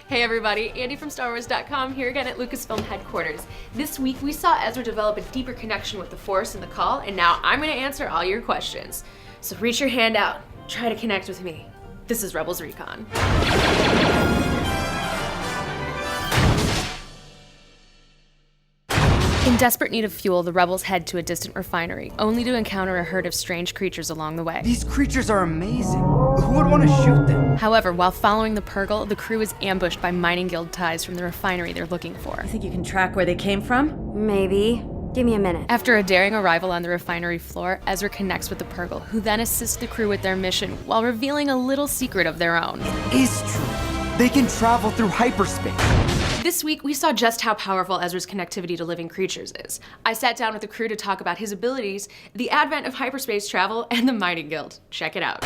Hey everybody, Andy from StarWars.com here again at Lucasfilm headquarters. This week we saw Ezra develop a deeper connection with the Force in the call, and now I'm going to answer all your questions. So reach your hand out, try to connect with me. This is Rebels Recon. In desperate need of fuel, the rebels head to a distant refinery, only to encounter a herd of strange creatures along the way. These creatures are amazing. Who would want to shoot them? However, while following the Purgle, the crew is ambushed by mining guild ties from the refinery they're looking for. You think you can track where they came from? Maybe. Give me a minute. After a daring arrival on the refinery floor, Ezra connects with the Purgle, who then assists the crew with their mission while revealing a little secret of their own. It is true. They can travel through hyperspace. This week, we saw just how powerful Ezra's connectivity to living creatures is. I sat down with the crew to talk about his abilities, the advent of hyperspace travel, and the mining guild. Check it out.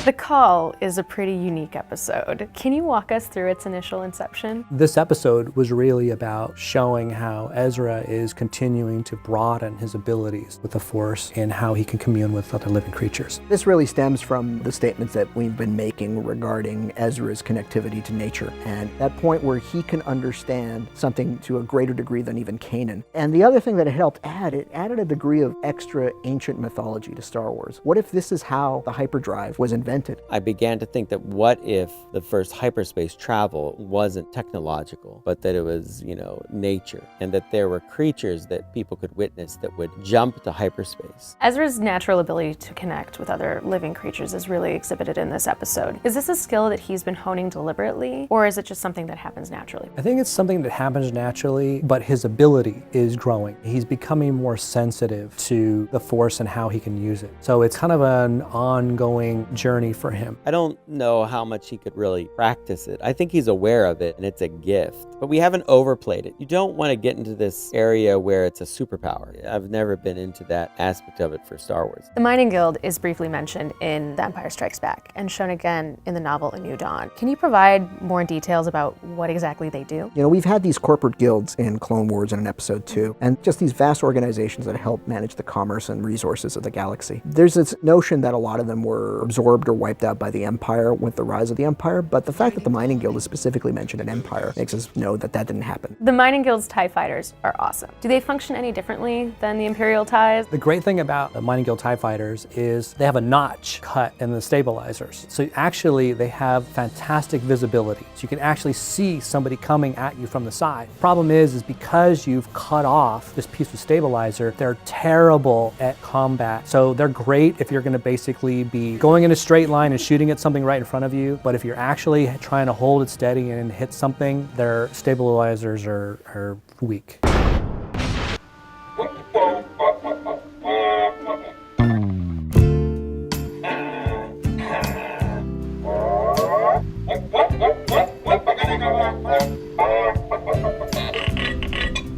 The Call is a pretty unique episode. Can you walk us through its initial inception? This episode was really about showing how Ezra is continuing to broaden his abilities with the Force and how he can commune with other living creatures. This really stems from the statements that we've been making regarding Ezra's connectivity to nature, and that point where he can understand something to a greater degree than even Kanan. And the other thing that it helped add, it added a degree of extra ancient mythology to Star Wars. What if this is how the hyperdrive was invented? I began to think that what if the first hyperspace travel wasn't technological, but that it was, nature, and that there were creatures that people could witness that would jump to hyperspace. Ezra's natural ability to connect with other living creatures is really exhibited in this episode. Is this a skill that he's been honing deliberately, or is it just something that happens naturally? I think it's something that happens naturally, but his ability is growing. He's becoming more sensitive to the Force and how he can use it. So it's kind of an ongoing journey for him. I don't know how much he could really practice it. I think he's aware of it and it's a gift, but we haven't overplayed it. You don't want to get into this area where it's a superpower. I've never been into that aspect of it for Star Wars. The Mining Guild is briefly mentioned in The Empire Strikes Back and shown again in the novel A New Dawn. Can you provide more details about what exactly they do? We've had these corporate guilds in Clone Wars and in Episode 2, and just these vast organizations that help manage the commerce and resources of the galaxy. There's this notion that a lot of them were absorbed or wiped out by the Empire with the rise of the Empire, but the fact that the Mining Guild is specifically mentioned in Empire makes us know that that didn't happen. The Mining Guild's TIE fighters are awesome. Do they function any differently than the Imperial TIEs? The great thing about the Mining Guild TIE fighters is they have a notch cut in the stabilizers. So actually they have fantastic visibility. So you can actually see somebody coming at you from the side. Problem is because you've cut off this piece of stabilizer, they're terrible at combat. So they're great if you're going to basically be going in a straight line and shooting at something right in front of you, but if you're actually trying to hold it steady and hit something, their stabilizers are weak.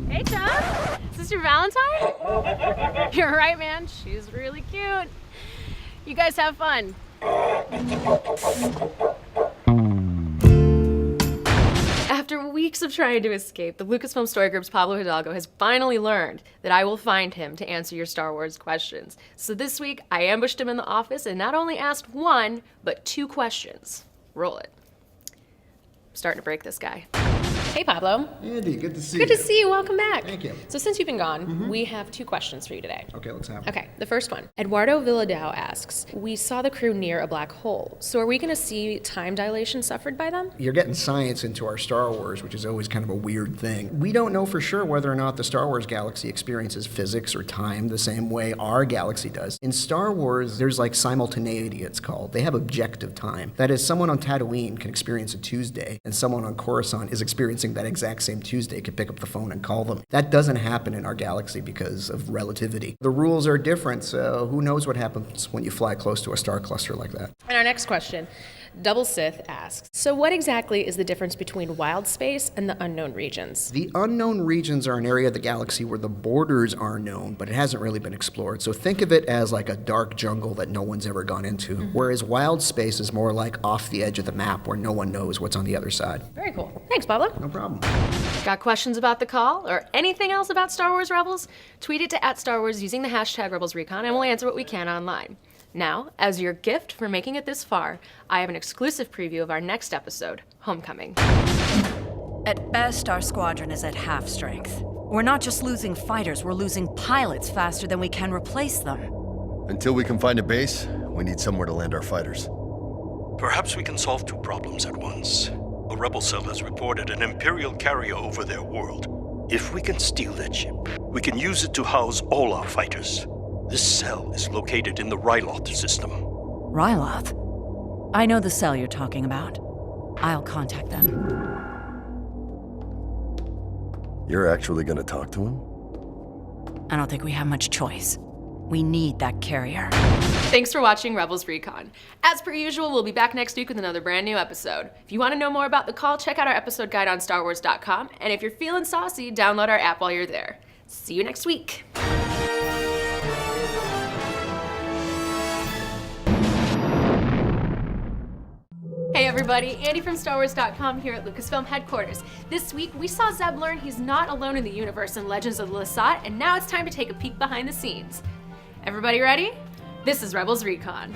Hey, Tom. Is this your Valentine? You're right, man. She's really cute. You guys have fun. After weeks of trying to escape, the Lucasfilm Story Group's Pablo Hidalgo has finally learned that I will find him to answer your Star Wars questions. So this week, I ambushed him in the office and not only asked one, but two questions. Roll it. I'm starting to break this guy. Hey, Pablo. Andy, good to see you. Good to see you. Welcome back. Thank you. So since you've been gone, we have two questions for you today. Okay, let's have it. Okay, the first one. Eduardo Villadao asks, we saw the crew near a black hole, so are we going to see time dilation suffered by them? You're getting science into our Star Wars, which is always kind of a weird thing. We don't know for sure whether or not the Star Wars galaxy experiences physics or time the same way our galaxy does. In Star Wars, there's like simultaneity, it's called. They have objective time. That is, someone on Tatooine can experience a Tuesday, and someone on Coruscant is experiencing that exact same Tuesday, could pick up the phone and call them. That doesn't happen in our galaxy because of relativity. The rules are different, so who knows what happens when you fly close to a star cluster like that. And our next question. Double Sith asks, so what exactly is the difference between wild space and the unknown regions? The unknown regions are an area of the galaxy where the borders are known, but it hasn't really been explored. So think of it as like a dark jungle that no one's ever gone into, whereas wild space is more like off the edge of the map where no one knows what's on the other side. Very cool. Thanks, Pablo. No problem. Got questions about the call or anything else about Star Wars Rebels? Tweet it to @StarWars using the hashtag RebelsRecon and we'll answer what we can online. Now, as your gift for making it this far, I have an exclusive preview of our next episode, Homecoming. At best, our squadron is at half strength. We're not just losing fighters, we're losing pilots faster than we can replace them. Until we can find a base, we need somewhere to land our fighters. Perhaps we can solve two problems at once. A rebel cell has reported an Imperial carrier over their world. If we can steal that ship, we can use it to house all our fighters. This cell is located in the Ryloth system. Ryloth? I know the cell you're talking about. I'll contact them. You're actually gonna talk to him? I don't think we have much choice. We need that carrier. Thanks for watching Rebels Recon. As per usual, we'll be back next week with another brand new episode. If you want to know more about the call, check out our episode guide on StarWars.com, and if you're feeling saucy, download our app while you're there. See you next week. Hey everybody, Andy from StarWars.com here at Lucasfilm headquarters. This week, we saw Zeb learn he's not alone in the universe in Legends of Lasat, and now it's time to take a peek behind the scenes. Everybody ready? This is Rebels Recon.